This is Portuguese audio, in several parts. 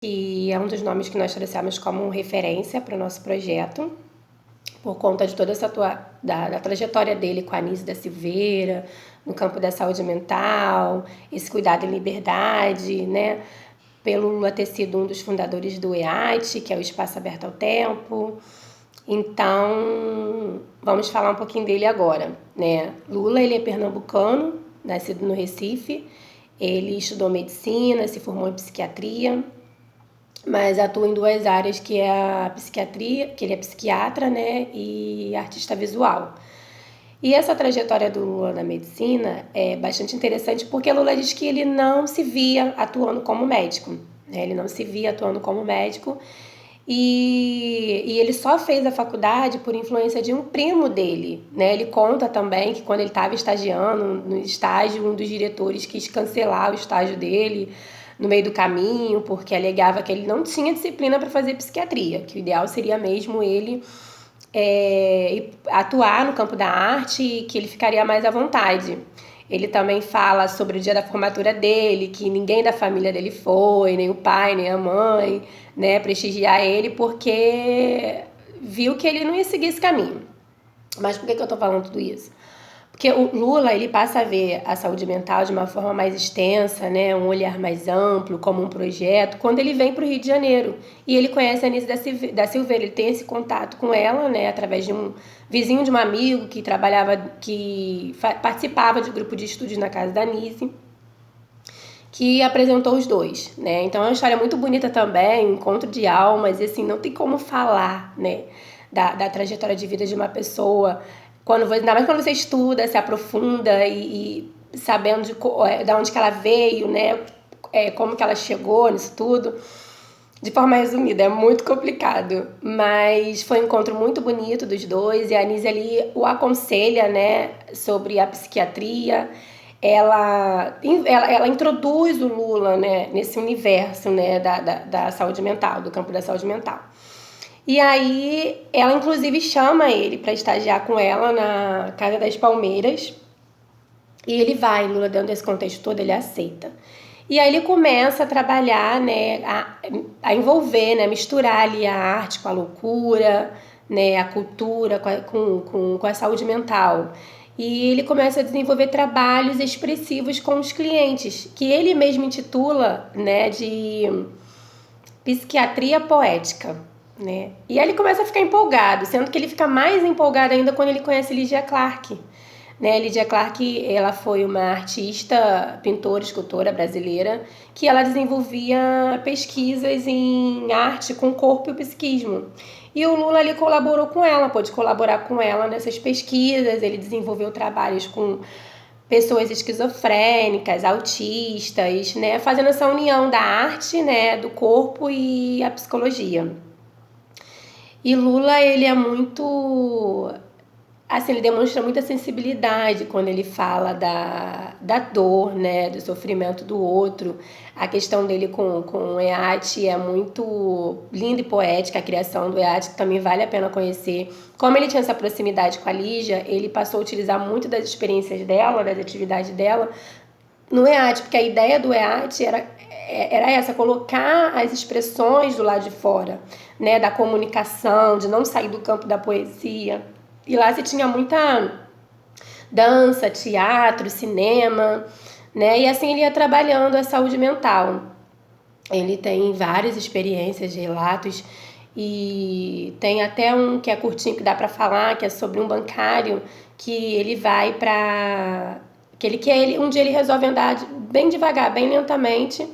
que é um dos nomes que nós trouxemos como referência para o nosso projeto, por conta de toda essa da trajetória dele com a Anísia da Silveira, no campo da saúde mental, esse cuidado em liberdade, né? Pelo Lula ter sido um dos fundadores do EAT, que é o Espaço Aberto ao Tempo. Então, vamos falar um pouquinho dele agora, né? Lula, ele é pernambucano, nascido no Recife. Ele estudou medicina, se formou em psiquiatria, mas atua em duas áreas, que é a psiquiatria, que ele é psiquiatra, né, e artista visual. E essa trajetória do Lula na medicina é bastante interessante, porque Lula diz que ele não se via atuando como médico, né? Ele não se via atuando como médico, e ele só fez a faculdade por influência de um primo dele, né? Ele conta também que quando ele estava estagiando no estágio, um dos diretores quis cancelar o estágio dele no meio do caminho, porque alegava que ele não tinha disciplina para fazer psiquiatria, que o ideal seria mesmo ele atuar no campo da arte e que ele ficaria mais à vontade. Ele também fala sobre o dia da formatura dele, que ninguém da família dele foi, nem o pai, nem a mãe, né, prestigiar ele, porque viu que ele não ia seguir esse caminho. Mas por que eu tô falando tudo isso? Porque o Lula, ele passa a ver a saúde mental de uma forma mais extensa, né, um olhar mais amplo, como um projeto, quando ele vem para o Rio de Janeiro. E ele conhece a Anísia da Silveira, ele tem esse contato com ela, né, através de um vizinho de um amigo que participava de grupo de estudos na casa da Anísia, que apresentou os dois, né? Então é uma história muito bonita também, um encontro de almas, e assim, não tem como falar, né, da trajetória de vida de uma pessoa, ainda mais quando você estuda, se aprofunda e sabendo de onde que ela veio, né, como que ela chegou nisso tudo. De forma resumida, é muito complicado, mas foi um encontro muito bonito dos dois, e a Anísia ali o aconselha, né, sobre a psiquiatria. Ela introduz o Lula, né, nesse universo, né, da saúde mental, do campo da saúde mental. E aí ela inclusive chama ele para estagiar com ela na Casa das Palmeiras, e ele vai. Lula, dentro desse contexto todo, ele aceita. E aí ele começa a trabalhar, né, a envolver, né, misturar ali a arte com a loucura, né, a cultura com a saúde mental. E ele começa a desenvolver trabalhos expressivos com os clientes, que ele mesmo intitula, né, de psiquiatria poética, né? E aí ele começa a ficar empolgado, sendo que ele fica mais empolgado ainda quando ele conhece Lydia Clark. Né, Lydia Clark, ela foi uma artista, pintora, escultora brasileira, que ela desenvolvia pesquisas em arte com corpo e psiquismo. E o Lula ali colaborou com ela, pôde colaborar com ela nessas pesquisas. Ele desenvolveu trabalhos com pessoas esquizofrênicas, autistas, né, fazendo essa união da arte, né, do corpo e a psicologia. E Lula, ele é muito... Assim, ele demonstra muita sensibilidade quando ele fala da dor, né, do sofrimento do outro. A questão dele com o EAT é muito linda e poética, a criação do EAT, que também vale a pena conhecer. Como ele tinha essa proximidade com a Lígia, ele passou a utilizar muito das experiências dela, das atividades dela, no EAT, porque a ideia do EAT era essa, colocar as expressões do lado de fora, né, da comunicação, de não sair do campo da poesia. E lá você tinha muita dança, teatro, cinema, né? E assim ele ia trabalhando a saúde mental. Ele tem várias experiências, relatos, e tem até um que é curtinho, que dá para falar, que é sobre um bancário que ele vai para... um dia ele resolve andar bem devagar, bem lentamente,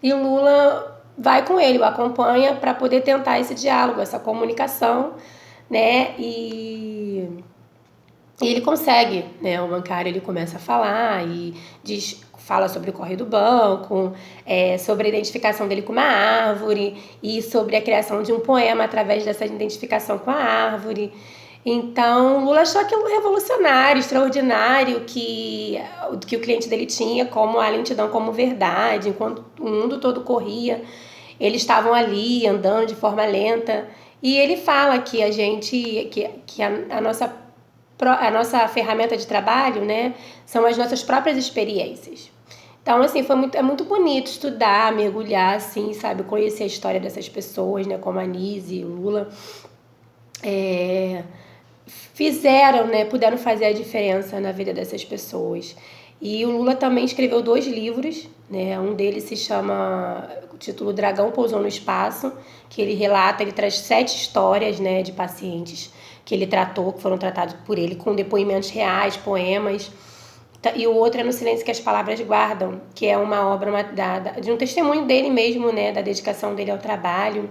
e o Lula vai com ele, o acompanha para poder tentar esse diálogo, essa comunicação, né? E ele consegue, né? O bancário, ele começa a falar e fala sobre o corre do banco, sobre a identificação dele com uma árvore e sobre a criação de um poema através dessa identificação com a árvore. Então, Lula achou aquilo revolucionário, extraordinário, que o cliente dele tinha como a lentidão como verdade, enquanto o mundo todo corria, eles estavam ali andando de forma lenta. E ele fala que a nossa ferramenta de trabalho, né, são as nossas próprias experiências. Então, assim, é muito bonito estudar, mergulhar, assim, sabe? Conhecer a história dessas pessoas, né? Como a Anísia e o Lula. Fizeram, né? Puderam fazer a diferença na vida dessas pessoas. E o Lula também escreveu 2 livros, né? Um deles se chama, o título Dragão Pousou no Espaço, que ele relata, ele traz 7 histórias, né, de pacientes que ele tratou, que foram tratados por ele, com depoimentos reais, poemas. E o outro é No Silêncio que as Palavras Guardam, que é uma obra de um testemunho dele mesmo, né, da dedicação dele ao trabalho,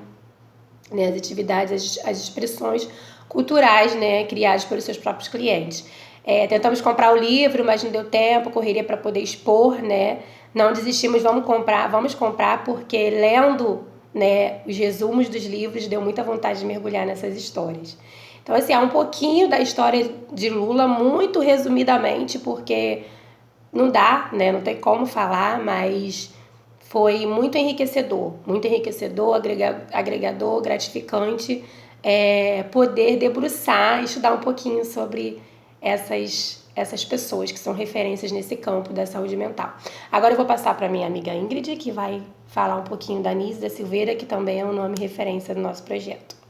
né, as atividades, as expressões culturais, né, criadas pelos seus próprios clientes. Tentamos comprar o livro, mas não deu tempo, correria para poder expor, né? Não desistimos, vamos comprar, porque lendo, né, os resumos dos livros deu muita vontade de mergulhar nessas histórias. Então, assim, há um pouquinho da história de Lula, muito resumidamente, porque não dá, né? Não tem como falar, mas foi muito enriquecedor, agregador, gratificante, poder debruçar, estudar um pouquinho sobre essas pessoas que são referências nesse campo da saúde mental. Agora eu vou passar para minha amiga Ingrid, que vai falar um pouquinho da Anísia Silveira, que também é um nome referência do nosso projeto.